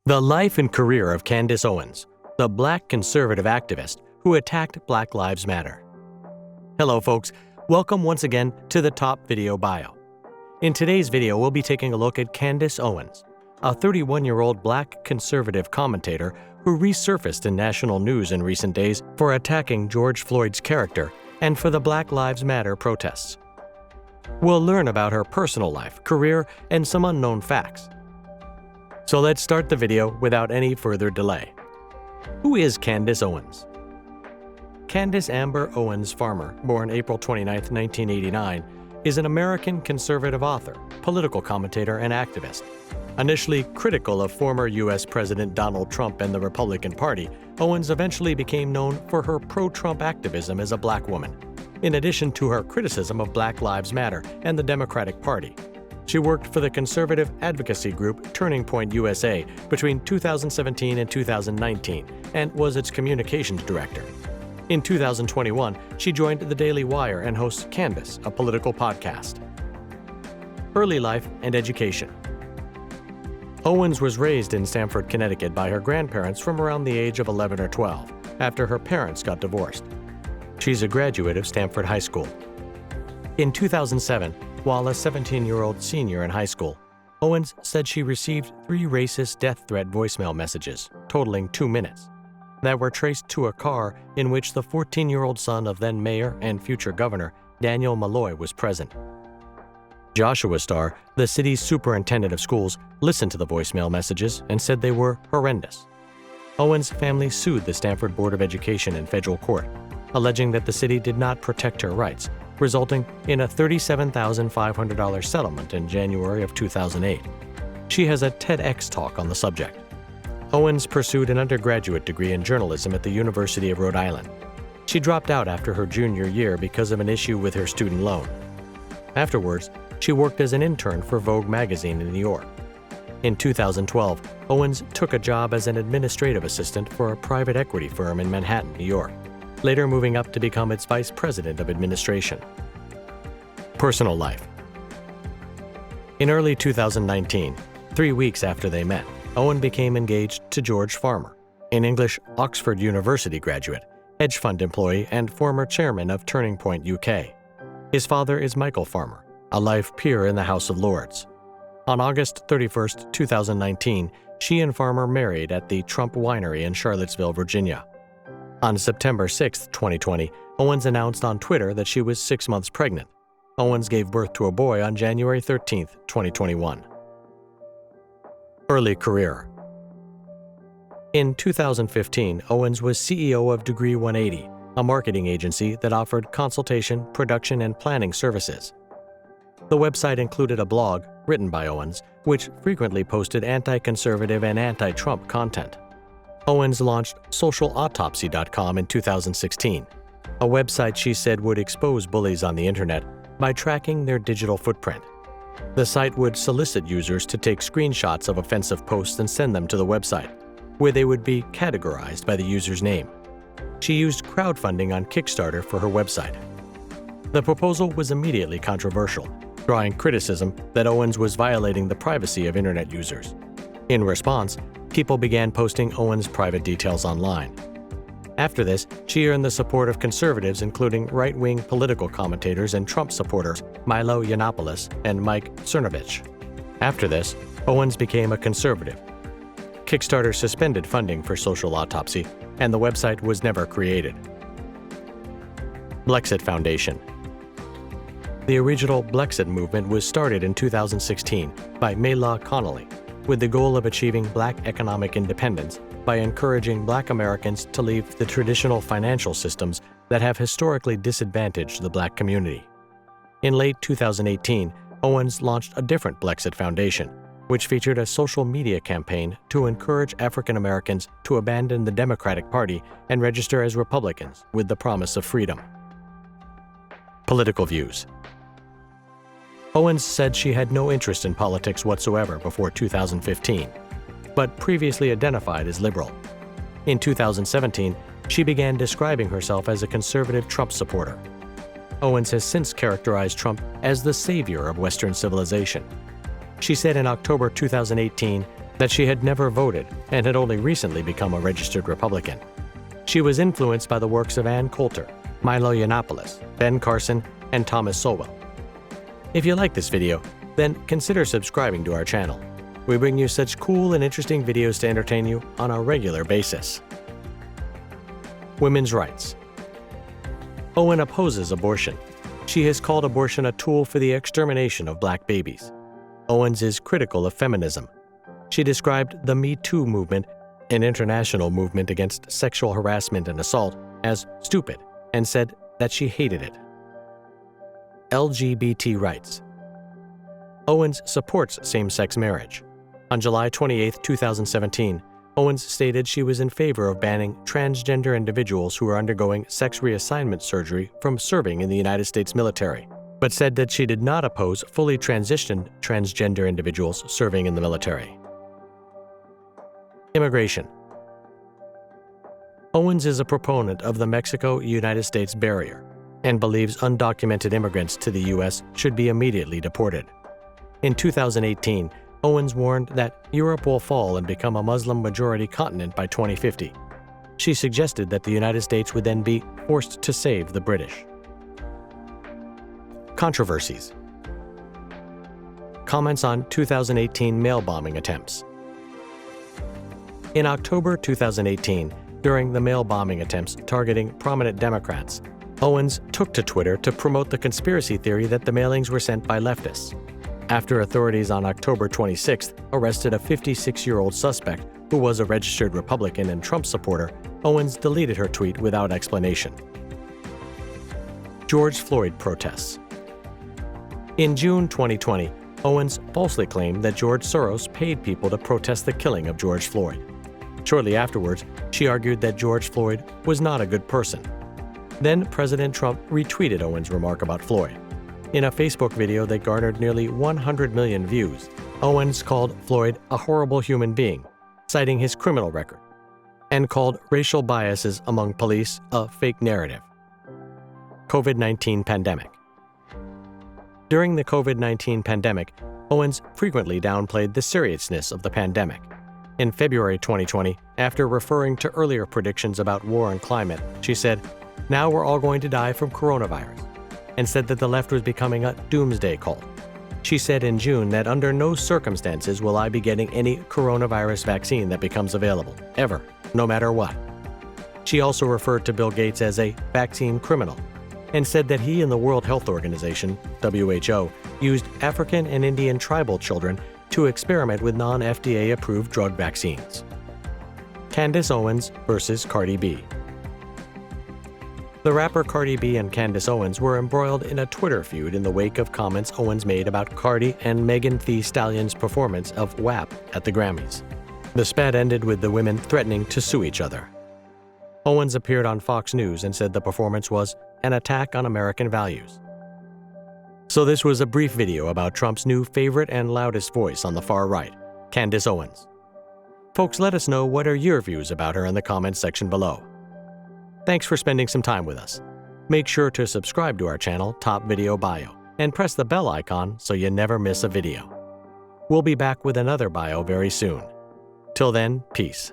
The life and career of Candace Owens, the Black conservative activist who attacked Black Lives Matter. Hello folks, welcome once again to the Top Video Bio. In today's video, we'll be taking a look at Candace Owens, a 31-year-old Black conservative commentator who resurfaced in national news in recent days for attacking George Floyd's character and for the Black Lives Matter protests. We'll learn about her personal life, career, and some unknown facts. So let's start the video without any further delay. Who is Candace Owens? Candace Amber Owens Farmer, born April 29, 1989, is an American conservative author, political commentator, and activist. Initially critical of former U.S. President Donald Trump and the Republican Party, Owens eventually became known for her pro-Trump activism as a Black woman, in addition to her criticism of Black Lives Matter and the Democratic Party. She worked for the conservative advocacy group Turning Point USA between 2017 and 2019 and was its communications director. In 2021, she joined The Daily Wire and hosts Candace, a political podcast. Early life and education. Owens was raised in Stamford, Connecticut by her grandparents from around the age of 11 or 12, after her parents got divorced. She's a graduate of Stamford High School. In 2007, while a 17-year-old senior in high school, Owens said she received 3 racist death threat voicemail messages, totaling 2 minutes, that were traced to a car in which the 14-year-old son of then mayor and future governor Daniel Malloy was present. Joshua Starr, the city's superintendent of schools, listened to the voicemail messages and said they were horrendous. Owens' family sued the Stamford Board of Education in federal court, alleging that the city did not protect her rights, resulting in a $37,500 settlement in January of 2008. She has a TEDx talk on the subject. Owens pursued an undergraduate degree in journalism at the University of Rhode Island. She dropped out after her junior year because of an issue with her student loan. Afterwards, she worked as an intern for Vogue magazine in New York. In 2012, Owens took a job as an administrative assistant for a private equity firm in Manhattan, New York, later moving up to become its vice president of administration. Personal life. In early 2019, 3 weeks after they met, Owen became engaged to George Farmer, an English Oxford University graduate, hedge fund employee, and former chairman of Turning Point UK. His father is Michael Farmer, a life peer in the House of Lords. On August 31, 2019, she and Farmer married at the Trump Winery in Charlottesville, Virginia. On September 6, 2020, Owens announced on Twitter that she was 6 months pregnant. Owens gave birth to a boy on January 13, 2021. Early career. In 2015, Owens was CEO of Degree 180, a marketing agency that offered consultation, production, and planning services. The website included a blog written by Owens, which frequently posted anti-conservative and anti-Trump content. Owens launched socialautopsy.com in 2016, a website she said would expose bullies on the internet by tracking their digital footprint. The site would solicit users to take screenshots of offensive posts and send them to the website, where they would be categorized by the user's name. She used crowdfunding on Kickstarter for her website. The proposal was immediately controversial, drawing criticism that Owens was violating the privacy of internet users. In response, people began posting Owens' private details online. After this, she earned the support of conservatives including right-wing political commentators and Trump supporters Milo Yiannopoulos and Mike Cernovich. After this, Owens became a conservative. Kickstarter suspended funding for Social Autopsy, and the website was never created. Blexit Foundation. The original Blexit movement was started in 2016 by Mayla Connolly, with the goal of achieving Black economic independence by encouraging Black Americans to leave the traditional financial systems that have historically disadvantaged the Black community. In late 2018, Owens launched a different Blexit Foundation, which featured a social media campaign to encourage African Americans to abandon the Democratic Party and register as Republicans with the promise of freedom. Political views. Owens said she had no interest in politics whatsoever before 2015, but previously identified as liberal. In 2017, she began describing herself as a conservative Trump supporter. Owens has since characterized Trump as the savior of Western civilization. She said in October 2018 that she had never voted and had only recently become a registered Republican. She was influenced by the works of Ann Coulter, Milo Yiannopoulos, Ben Carson, and Thomas Sowell. If you like this video, then consider subscribing to our channel. We bring you such cool and interesting videos to entertain you on a regular basis. Women's rights. Owen opposes abortion. She has called abortion a tool for the extermination of black babies. Owens is critical of feminism. She described the Me Too movement, an international movement against sexual harassment and assault, as stupid and said that she hated it. LGBT rights. Owens supports same-sex marriage. On July 28, 2017, Owens stated she was in favor of banning transgender individuals who are undergoing sex reassignment surgery from serving in the United States military, but said that she did not oppose fully transitioned transgender individuals serving in the military. Immigration. Owens is a proponent of the Mexico-United States barrier and believes undocumented immigrants to the U.S. should be immediately deported. In 2018, Owens warned that Europe will fall and become a Muslim-majority continent by 2050. She suggested that the United States would then be forced to save the British. Controversies. Comments on 2018 mail bombing attempts. In October 2018, during the mail bombing attempts targeting prominent Democrats, Owens took to Twitter to promote the conspiracy theory that the mailings were sent by leftists. After authorities on October 26th arrested a 56-year-old suspect who was a registered Republican and Trump supporter, Owens deleted her tweet without explanation. George Floyd protests. In June 2020, Owens falsely claimed that George Soros paid people to protest the killing of George Floyd. Shortly afterwards, she argued that George Floyd was not a good person. Then President Trump retweeted Owens' remark about Floyd. In a Facebook video that garnered nearly 100 million views, Owens called Floyd a horrible human being, citing his criminal record, and called racial biases among police a fake narrative. COVID-19 pandemic. During the COVID-19 pandemic, Owens frequently downplayed the seriousness of the pandemic. In February 2020, after referring to earlier predictions about war and climate, she said, "Now we're all going to die from coronavirus," and said that the left was becoming a doomsday cult. She said in June that under no circumstances will I be getting any coronavirus vaccine that becomes available, ever, no matter what. She also referred to Bill Gates as a vaccine criminal, and said that he and the World Health Organization, WHO, used African and Indian tribal children to experiment with non-FDA-approved drug vaccines. Candace Owens versus Cardi B. The rapper Cardi B and Candace Owens were embroiled in a Twitter feud in the wake of comments Owens made about Cardi and Megan Thee Stallion's performance of WAP at the Grammys. The spat ended with the women threatening to sue each other. Owens appeared on Fox News and said the performance was an attack on American values. So this was a brief video about Trump's new favorite and loudest voice on the far right, Candace Owens. Folks, let us know what are your views about her in the comments section below. Thanks for spending some time with us. Make sure to subscribe to our channel, Top Video Bio, and press the bell icon so you never miss a video. We'll be back with another bio very soon. Till then, peace.